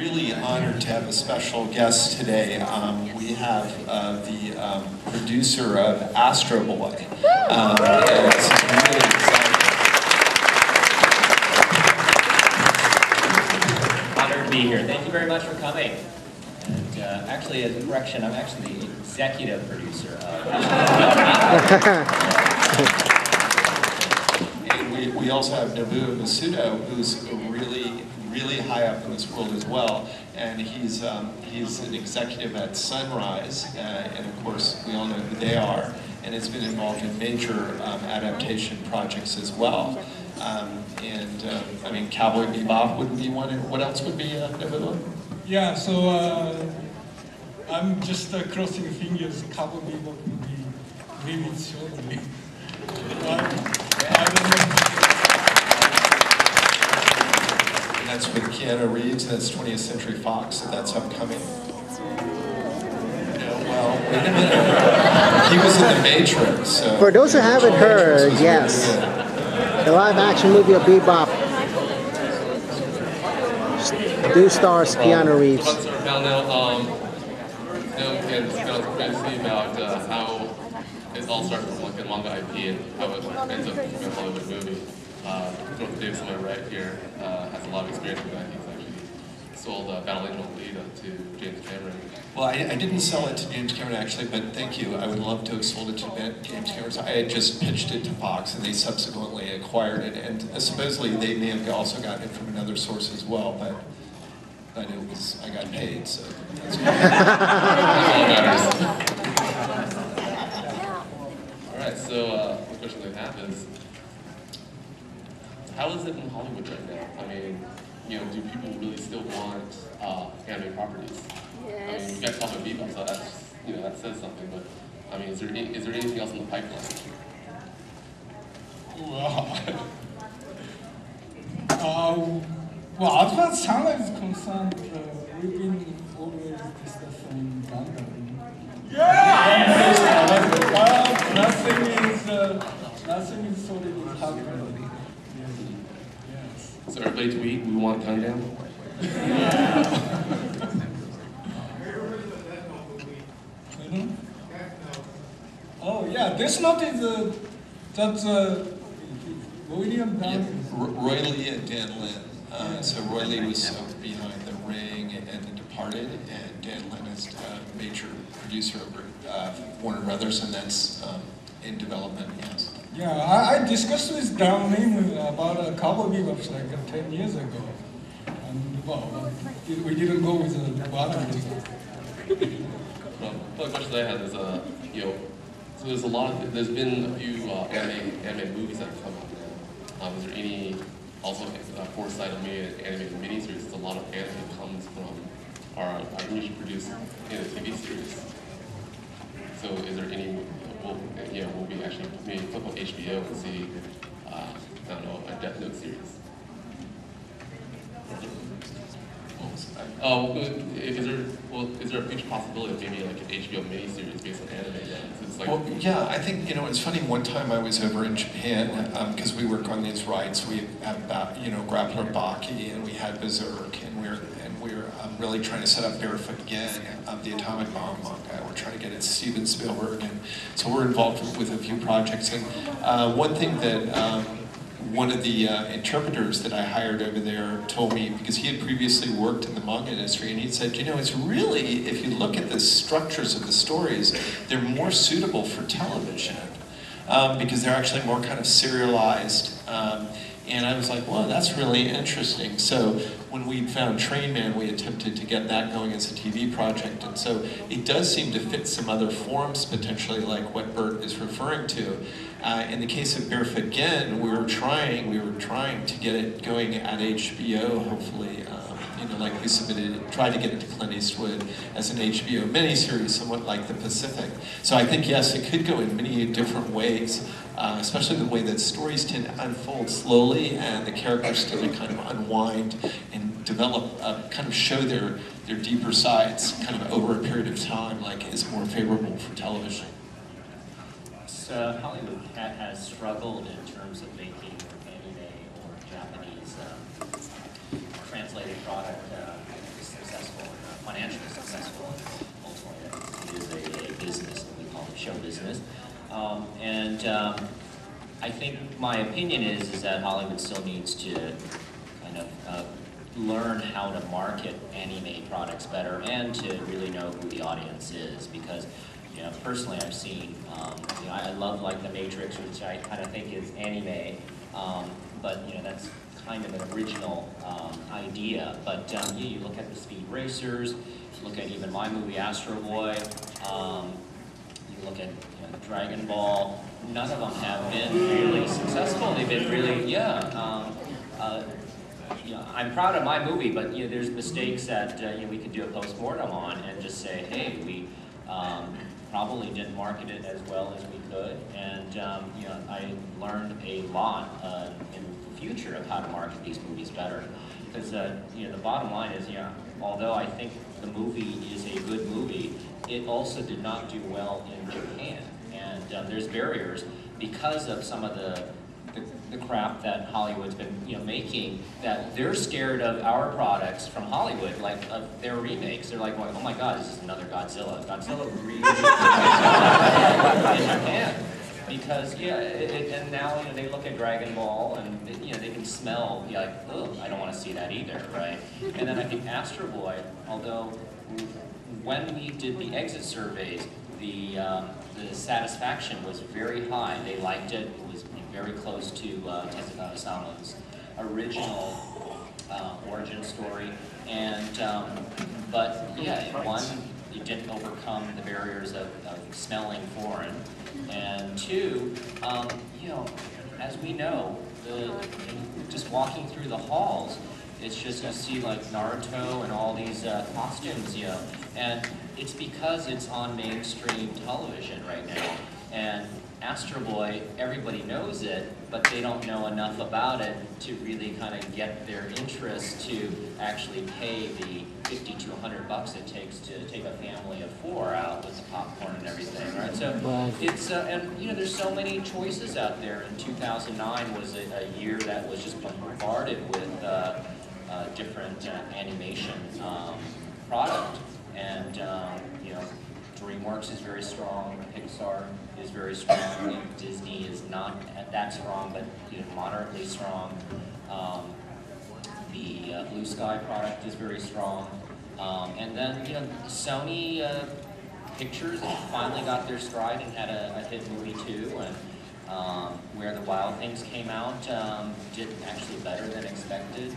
Really honored to have a special guest today. We have the producer of Astro Boy. And it's really exciting. Honored to be here. Thank you very much for coming. And actually, as a correction, I'm actually the executive producer of And we also have Nobuo Masuda, who's really high up in this world as well, and he's an executive at Sunrise, and of course we all know who they are, and has been involved in major adaptation projects as well. I mean, Cowboy Bebop would be one, and what else would be Nobuo? Yeah, so I'm just crossing fingers. Cowboy Bebop will be released shortly. I don't know. That's with Keanu Reeves, that's 20th Century Fox, so that's upcoming. No, well, wait a minute. He was in The Matrix. So for those who haven't heard, yes, really the live-action movie of Bebop stars Keanu Reeves. Once I found out, and discussed previously about how it all starts with like a manga IP and how it ends up becoming a Hollywood movie. Jonathan Davis, on my right here, has a lot of experience with that. He's actually sold Battle Angel Alita to James Cameron. Well, I didn't sell it to James Cameron actually, but thank you. I would love to have sold it to James Cameron. I had just pitched it to Fox, and they subsequently acquired it. And supposedly they may have also gotten it from another source as well, but it was I got paid, so that's good. That's all that matters. All right, so the question I have is, how is it in Hollywood right now? I mean, do people really still want anime properties? Yes. I mean, you got Cowboy Bebop, so that's, that says something. But I mean, is there anything else in the pipeline? Well, as far as Sunrise is concerned, we've been always discussing Manga. Nothing is solid happening. Yes. So everybody tweet, we want Gundam? Oh yeah, Death Note is that's William Dan. Roy Lee and Dan Lin. So Roy Lee was behind The Ring and The Departed, and Dan Lin is a major producer over Warner Brothers, and that's in development, yes. Yeah, I discussed with Dan Lin about Cowboy Bebop like 10 years ago, and well, we didn't go with the bottom. Well, the question I had is, so there's been a few anime movies that have come out now. Is there any also foresight of me animated miniseries? There's a lot of anime comes from our originally produced TV series. So is there any? We'll be actually maybe flip on HBO and see, I don't know, a Death Note series. Is there a future possibility of maybe like an HBO miniseries based on anime? Well, yeah, I think, it's funny, one time I was over in Japan, because we work on these rights, we have about, Grappler Baki, and we had Berserk, and we're really trying to set up Barefoot again, the Atomic Bomb manga. We're trying to get it to Steven Spielberg, and so we're involved with a few projects. And one thing that one of the interpreters that I hired over there told me, because he had previously worked in the manga industry, and he said, it's really, if you look at the structures of the stories, they're more suitable for television, because they're actually more kind of serialized. And I was like, well, that's really interesting. So when we found Train Man, we attempted to get that going as a TV project. And so it does seem to fit some other forms, potentially, like what Bert is referring to. In the case of Barefoot Again, we were trying to get it going at HBO, hopefully. Like we tried to get it to Clint Eastwood as an HBO miniseries, somewhat like The Pacific. So I think, yes, it could go in many different ways, especially the way that stories tend to unfold slowly and the characters tend to kind of unwind and develop, kind of show their deeper sides kind of over a period of time, like is more favorable for television. So Hollywood has struggled in terms of making anime or Japanese translated product. financially successful. Ultimately, it is a business that we call it show business. I think my opinion is that Hollywood still needs to kind of learn how to market anime products better and to really know who the audience is, because personally I've seen, I love like The Matrix, which I kind of think is anime, but that's kind of an original idea. But you look at the Speed Racers, look at even my movie Astro Boy, you look at Dragon Ball. None of them have been really successful. They've been really, I'm proud of my movie, but there's mistakes that we could do a post-mortem on and just say, hey, we probably didn't market it as well as we could, and I learned a lot in the future of how to market these movies better. Because the bottom line is, although I think the movie is a good movie, it also did not do well in Japan, and there's barriers because of some of the crap that Hollywood's been making, that they're scared of our products from Hollywood, like of their remakes. They're like going, oh my God, this is another Godzilla. Godzilla really in Japan. Because and now they look at Dragon Ball and they can smell like, oh, I don't want to see that either, right? And then I think Astro Boy, although when we did the exit surveys, the satisfaction was very high. They liked it. It was very close to Tezuka Osamu's original origin story, and but it didn't overcome the barriers of smelling foreign, and two, as we know, just walking through the halls, it's just you see like Naruto and all these costumes, and it's because it's on mainstream television right now. And Astro Boy, everybody knows it, but they don't know enough about it to really kind of get their interest to actually pay the $50 to $100 it takes to take a family of 4 out with the popcorn and everything, right? So it's and there's so many choices out there. And 2009 was a year that was just bombarded with different animation product, and DreamWorks is very strong, Pixar is very strong, Disney is not that strong, but moderately strong. The Blue Sky product is very strong, and then Sony Pictures finally got their stride and had a hit movie too, and Where the Wild Things came out did actually better than expected.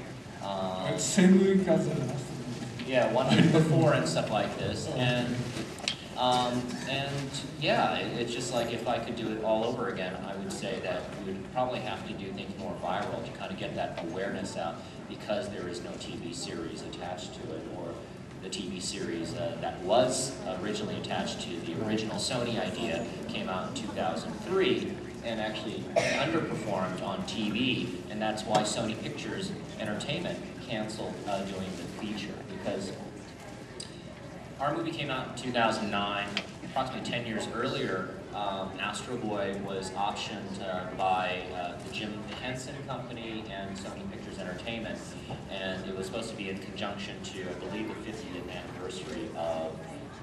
Same week as the last one. Yeah, 1 week before and stuff like this, and it's just like if I could do it all over again, I would say that we would probably have to do things more viral to kind of get that awareness out, because there is no TV series attached to it, or the TV series that was originally attached to the original Sony idea came out in 2003 and actually underperformed on TV, and that's why Sony Pictures Entertainment canceled doing the feature, because our movie came out in 2009. Approximately 10 years earlier, Astro Boy was optioned by the Jim Henson Company and Sony Pictures Entertainment, and it was supposed to be in conjunction to, I believe, the 50th anniversary of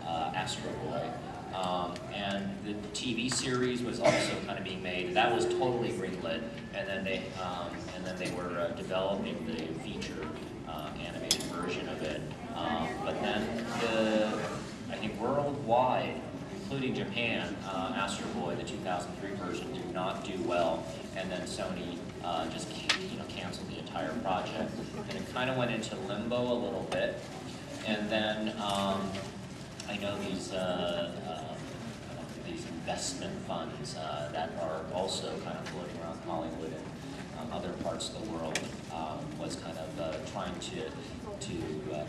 Astro Boy. And the TV series was also kind of being made. That was totally greenlit, and then they were developing the feature animated version of it. But then I think worldwide, including Japan, Astro Boy, the 2003 version, did not do well, and then Sony just canceled the entire project, and it kind of went into limbo a little bit. And then I know these investment funds that are also kind of floating around Hollywood and other parts of the world was kind of trying to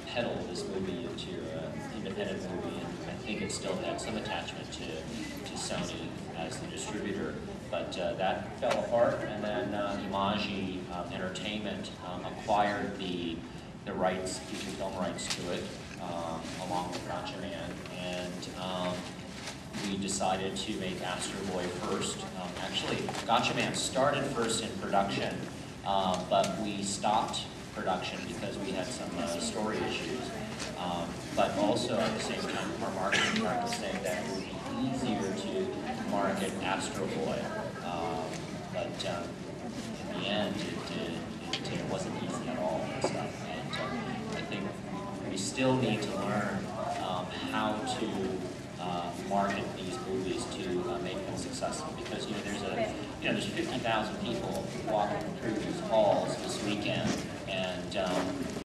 peddle this movie into an independent movie, and I think it still had some attachment to Sony as the distributor, but that fell apart, and then Imagi Entertainment acquired the rights, feature film rights to it, along with Gatchaman, and we decided to make Astro Boy first. Actually, Gatchaman started first in production, but we stopped production because we had some story issues. But also at the same time, our marketing department saying that it would be easier to market Astro Boy. But in the end, it wasn't easy at all and stuff. And I think we still need to learn how to market these movies to make them successful. Because there's 50,000 people walking through these halls this weekend, and